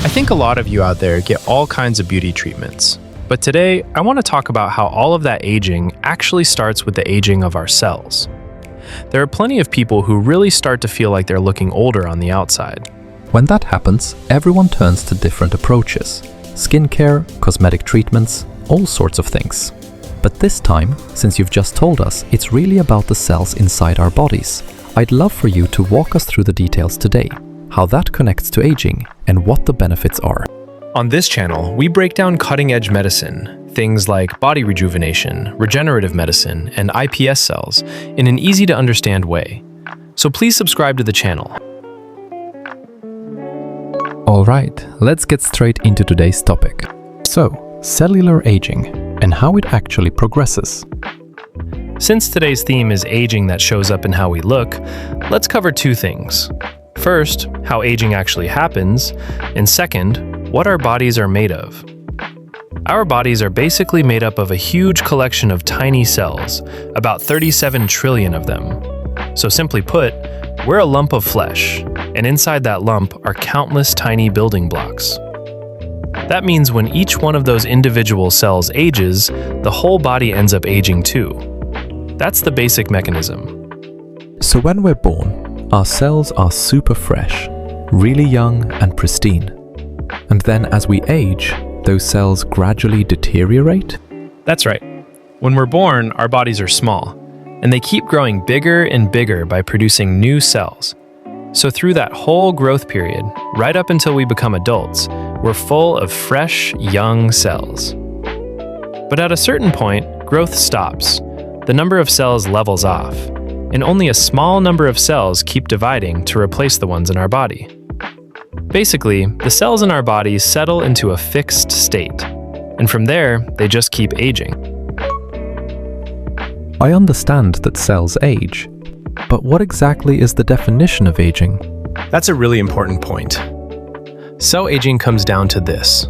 I think a lot of you out there get all kinds of beauty treatments. But today, I want to talk about how all of that aging actually starts with the aging of our cells. There are plenty of people who really start to feel like they're looking older on the outside. When that happens, everyone turns to different approaches. Skincare, cosmetic treatments, all sorts of things. But this time, since you've just told us it's really about the cells inside our bodies, I'd love for you to walk us through the details today, how that connects to aging, and what the benefits are. On this channel, we break down cutting-edge medicine, things like body rejuvenation, regenerative medicine, and iPS cells in an easy-to-understand way. So please subscribe to the channel. Alright, let's get straight into today's topic. So, cellular aging, and how it actually progresses. Since today's theme is aging that shows up in how we look, let's cover two things. First, how aging actually happens, and second, what our bodies are made of. Our bodies are basically made up of a huge collection of tiny cells, about 37 trillion of them. So simply put, we're a lump of flesh, and inside that lump are countless tiny building blocks. That means when each one of those individual cells ages, the whole body ends up aging too. That's the basic mechanism. So when we're born, our cells are super fresh, really young and pristine. And then as we age, those cells gradually deteriorate? That's right. When we're born, our bodies are small, and they keep growing bigger and bigger by producing new cells. So through that whole growth period, right up until we become adults, we're full of fresh, young cells. But at a certain point, growth stops. The number of cells levels off, and only a small number of cells keep dividing to replace the ones in our body. Basically, the cells in our bodies settle into a fixed state, and from there, they just keep aging. I understand that cells age, but what exactly is the definition of aging? That's a really important point. Cell aging comes down to this.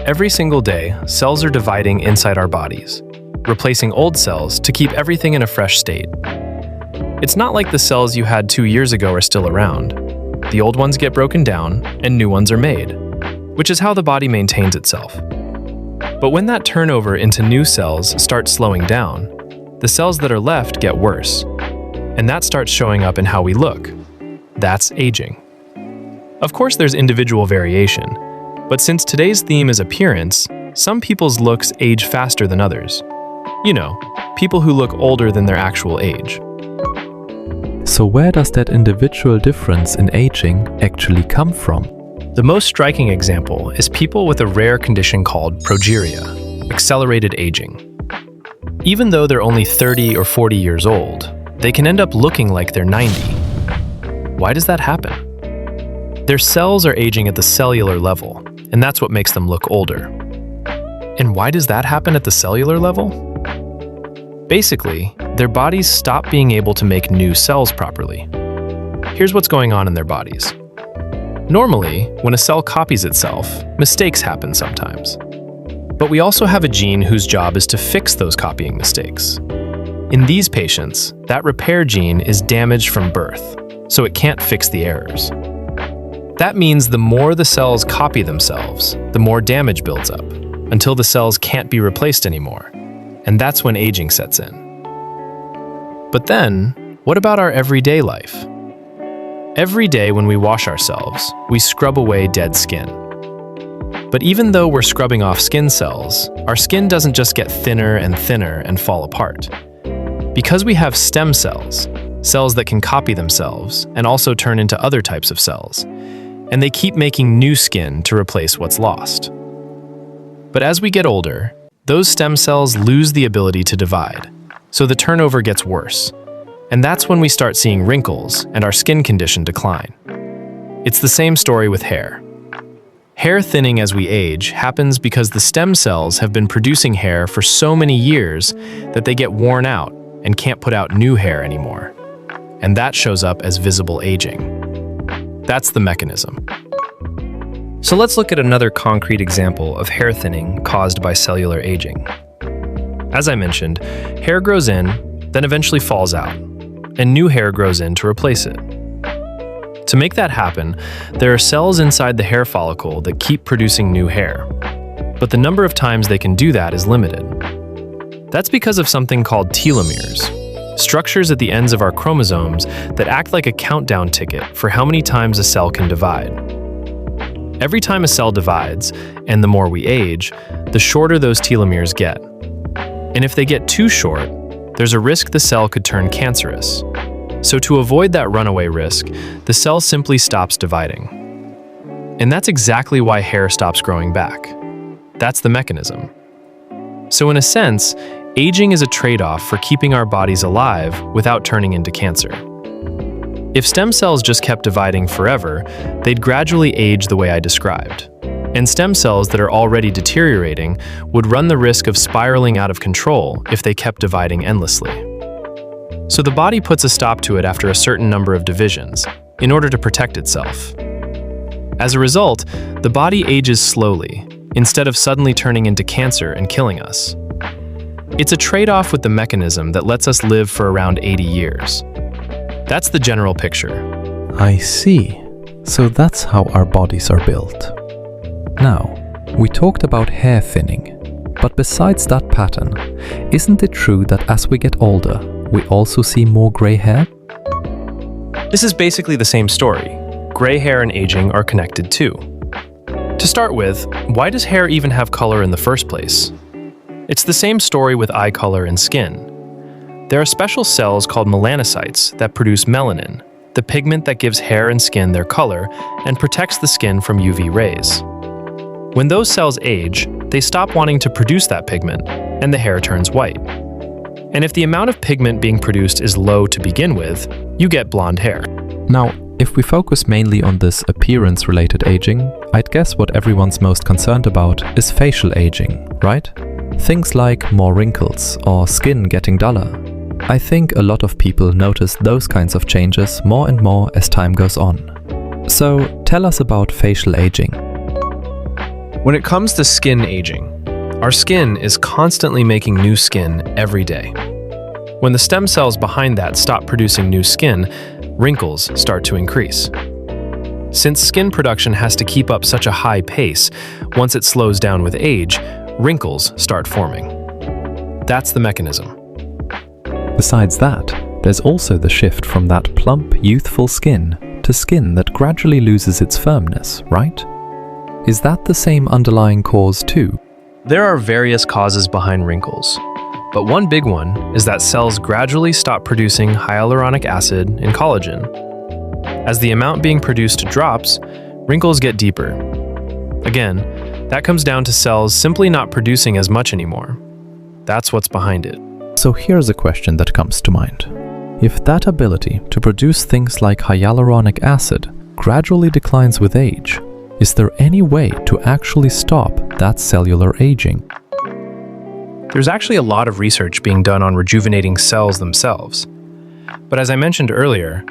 Every single day, cells are dividing inside our bodies, replacing old cells to keep everything in a fresh state. It's not like the cells you had 2 years ago are still around. The old ones get broken down, and new ones are made, which is how the body maintains itself. But when that turnover into new cells starts slowing down, the cells that are left get worse, and that starts showing up in how we look. That's aging. Of course, there's individual variation, but since today's theme is appearance, some people's looks age faster than others. You know, people who look older than their actual age. So where does that individual difference in aging actually come from? The most striking example is people with a rare condition called progeria, accelerated aging. Even though they're only 30 or 40 years old, they can end up looking like they're 90. Why does that happen? Their cells are aging at the cellular level, and that's what makes them look older. And why does that happen at the cellular level? Basically, their bodies stop being able to make new cells properly. Here's what's going on in their bodies. Normally, when a cell copies itself, mistakes happen sometimes. But we also have a gene whose job is to fix those copying mistakes. In these patients, that repair gene is damaged from birth, so it can't fix the errors. That means the more the cells copy themselves, the more damage builds up, until the cells can't be replaced anymore. And that's when aging sets in. But then, what about our everyday life? Every day when we wash ourselves, we scrub away dead skin. But even though we're scrubbing off skin cells, our skin doesn't just get thinner and fall apart. Because we have stem cells, cells that can copy themselves and also turn into other types of cells, and they keep making new skin to replace what's lost. But as we get older, those stem cells lose the ability to divide, so the turnover gets worse. And that's when we start seeing wrinkles and our skin condition decline. It's the same story with hair. Hair thinning as we age happens because the stem cells have been producing hair for so many years that they get worn out and can't put out new hair anymore. And that shows up as visible aging. That's the mechanism. So let's look at another concrete example of hair thinning caused by cellular aging. As I mentioned, hair grows in, then eventually falls out, and new hair grows in to replace it. To make that happen, there are cells inside the hair follicle that keep producing new hair. But the number of times they can do that is limited. That's because of something called telomeres, structures at the ends of our chromosomes that act like a countdown ticket for how many times a cell can divide. Every time a cell divides, and the more we age, the shorter those telomeres get. And if they get too short, there's a risk the cell could turn cancerous. So to avoid that runaway risk, the cell simply stops dividing. And that's exactly why hair stops growing back. That's the mechanism. So in a sense, aging is a trade-off for keeping our bodies alive without turning into cancer. If stem cells just kept dividing forever, they'd gradually age the way I described. And stem cells that are already deteriorating would run the risk of spiraling out of control if they kept dividing endlessly. So the body puts a stop to it after a certain number of divisions, in order to protect itself. As a result, the body ages slowly, instead of suddenly turning into cancer and killing us. It's a trade-off with the mechanism that lets us live for around 80 years. That's the general picture. I see. So that's how our bodies are built. Now, we talked about hair thinning, but besides that pattern, isn't it true that as we get older, we also see more gray hair? This is basically the same story. Gray hair and aging are connected too. To start with, why does hair even have color in the first place? It's the same story with eye color and skin. There are special cells called melanocytes that produce melanin, the pigment that gives hair and skin their color and protects the skin from UV rays. When those cells age, they stop wanting to produce that pigment, and the hair turns white. And if the amount of pigment being produced is low to begin with, you get blonde hair. Now, if we focus mainly on this appearance-related aging, I'd guess what everyone's most concerned about is facial aging, right? Things like more wrinkles or skin getting duller. I think a lot of people notice those kinds of changes more and more as time goes on. So, tell us about facial aging. When it comes to skin aging, our skin is constantly making new skin every day. When the stem cells behind that stop producing new skin, wrinkles start to increase. Since skin production has to keep up such a high pace, once it slows down with age, wrinkles start forming. That's the mechanism. Besides that, there's also the shift from that plump, youthful skin to skin that gradually loses its firmness, right? Is that the same underlying cause too? There are various causes behind wrinkles, but one big one is that cells gradually stop producing hyaluronic acid and collagen. As the amount being produced drops, wrinkles get deeper. Again, that comes down to cells simply not producing as much anymore. That's what's behind it. So here's a question that comes to mind. If that ability to produce things like hyaluronic acid gradually declines with age, is there any way to actually stop that cellular aging? There's actually a lot of research being done on rejuvenating cells themselves. But as I mentioned earlier,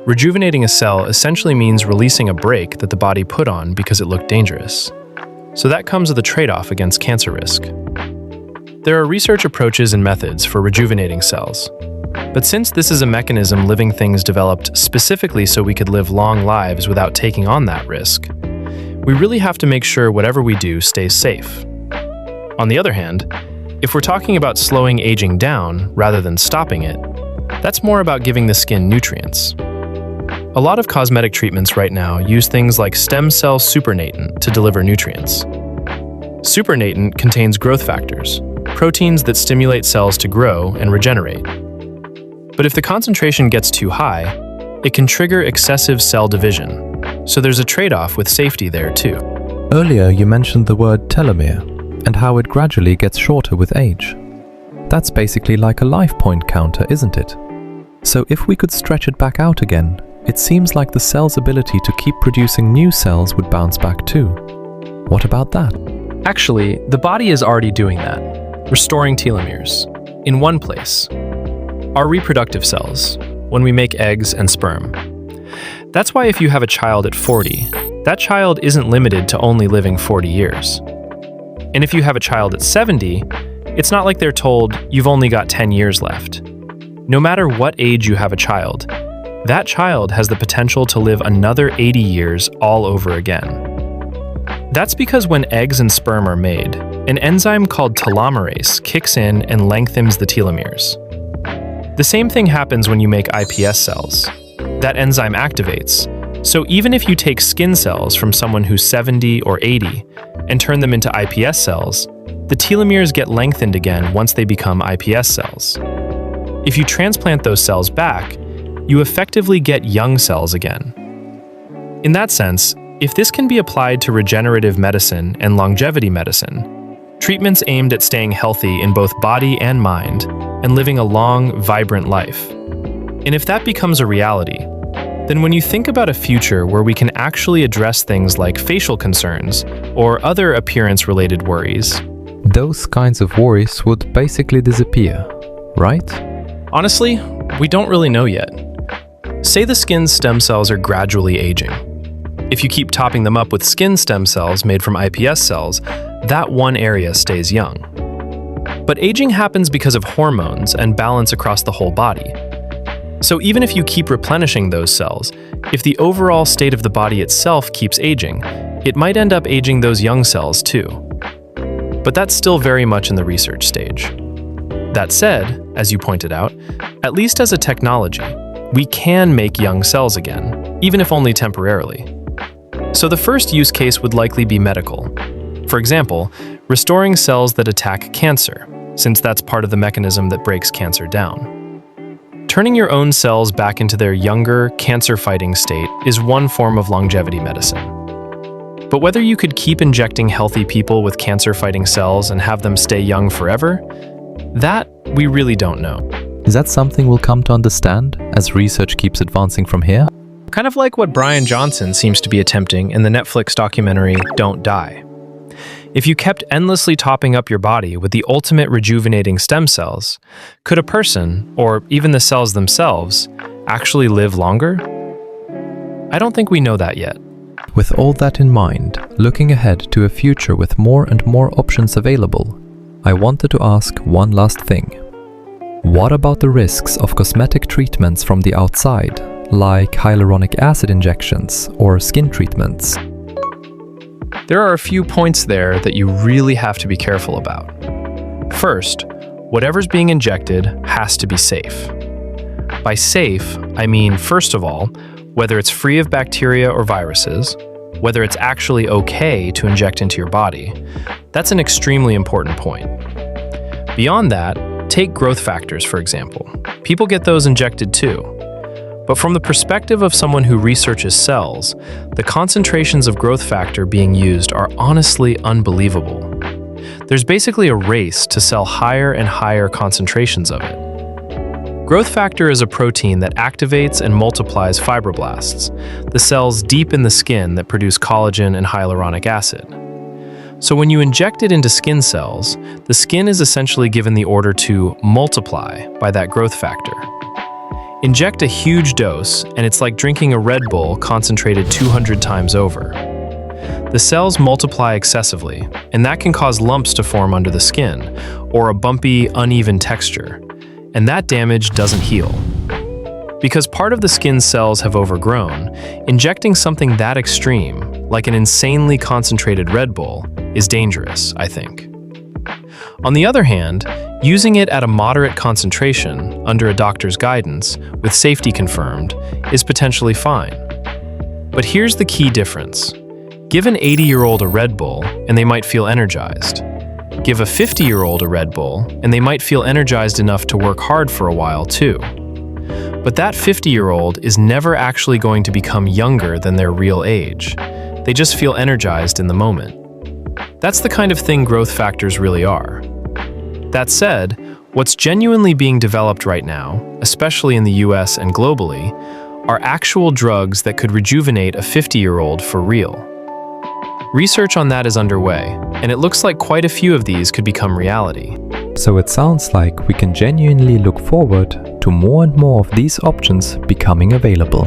rejuvenating a cell essentially means releasing a brake that the body put on because it looked dangerous. So that comes with a trade-off against cancer risk. There are research approaches and methods for rejuvenating cells. But since this is a mechanism living things developed specifically so we could live long lives without taking on that risk, we really have to make sure whatever we do stays safe. On the other hand, if we're talking about slowing aging down rather than stopping it, that's more about giving the skin nutrients. A lot of cosmetic treatments right now use things like stem cell supernatant to deliver nutrients. Supernatant contains growth factors, proteins that stimulate cells to grow and regenerate. But if the concentration gets too high, it can trigger excessive cell division. So there's a trade-off with safety there too. Earlier you mentioned the word telomere and how it gradually gets shorter with age. That's basically like a life point counter, isn't it? So if we could stretch it back out again, it seems like the cell's ability to keep producing new cells would bounce back too. What about that? Actually, the body is already doing that, restoring telomeres, in one place. Our reproductive cells, when we make eggs and sperm. That's why if you have a child at 40, that child isn't limited to only living 40 years. And if you have a child at 70, it's not like they're told you've only got 10 years left. No matter what age you have a child, that child has the potential to live another 80 years all over again. That's because when eggs and sperm are made, an enzyme called telomerase kicks in and lengthens the telomeres. The same thing happens when you make iPS cells. That enzyme activates, so even if you take skin cells from someone who's 70 or 80 and turn them into iPS cells, the telomeres get lengthened again once they become iPS cells. If you transplant those cells back, you effectively get young cells again. In that sense, if this can be applied to regenerative medicine and longevity medicine, treatments aimed at staying healthy in both body and mind and living a long, vibrant life. And if that becomes a reality, then when you think about a future where we can actually address things like facial concerns or other appearance-related worries, those kinds of worries would basically disappear, right? Honestly, we don't really know yet. Say the skin's stem cells are gradually aging. If you keep topping them up with skin stem cells made from iPS cells, that one area stays young. But aging happens because of hormones and balance across the whole body. So even if you keep replenishing those cells, if the overall state of the body itself keeps aging, it might end up aging those young cells too. But that's still very much in the research stage. That said, as you pointed out, at least as a technology, we can make young cells again, even if only temporarily. So the first use case would likely be medical. For example, restoring cells that attack cancer, since that's part of the mechanism that breaks cancer down. Turning your own cells back into their younger, cancer-fighting state is one form of longevity medicine. But whether you could keep injecting healthy people with cancer-fighting cells and have them stay young forever, that we really don't know. Is that something we'll come to understand as research keeps advancing from here? Kind of like what Brian Johnson seems to be attempting in the Netflix documentary Don't Die. If you kept endlessly topping up your body with the ultimate rejuvenating stem cells, could a person, or even the cells themselves, actually live longer? I don't think we know that yet. With all that in mind, looking ahead to a future with more and more options available, I wanted to ask one last thing. What about the risks of cosmetic treatments from the outside, like hyaluronic acid injections or skin treatments? There are a few points there that you really have to be careful about. First, whatever's being injected has to be safe. By safe, I mean, first of all, whether it's free of bacteria or viruses, whether it's actually okay to inject into your body. That's an extremely important point. Beyond that, take growth factors, for example. People get those injected too. But from the perspective of someone who researches cells, the concentrations of growth factor being used are honestly unbelievable. There's basically a race to sell higher and higher concentrations of it. Growth factor is a protein that activates and multiplies fibroblasts, the cells deep in the skin that produce collagen and hyaluronic acid. So when you inject it into skin cells, the skin is essentially given the order to multiply by that growth factor. Inject a huge dose, and it's like drinking a Red Bull concentrated 200 times over. The cells multiply excessively, and that can cause lumps to form under the skin, or a bumpy, uneven texture, and that damage doesn't heal. Because part of the skin's cells have overgrown, injecting something that extreme, like an insanely concentrated Red Bull, is dangerous, I think. On the other hand, using it at a moderate concentration, under a doctor's guidance, with safety confirmed, is potentially fine. But here's the key difference. Give an 80-year-old a Red Bull, and they might feel energized. Give a 50-year-old a Red Bull, and they might feel energized enough to work hard for a while too. But that 50-year-old is never actually going to become younger than their real age. They just feel energized in the moment. That's the kind of thing growth factors really are. That said, what's genuinely being developed right now, especially in the US and globally, are actual drugs that could rejuvenate a 50-year-old for real. Research on that is underway, and it looks like quite a few of these could become reality. So it sounds like we can genuinely look forward to more and more of these options becoming available.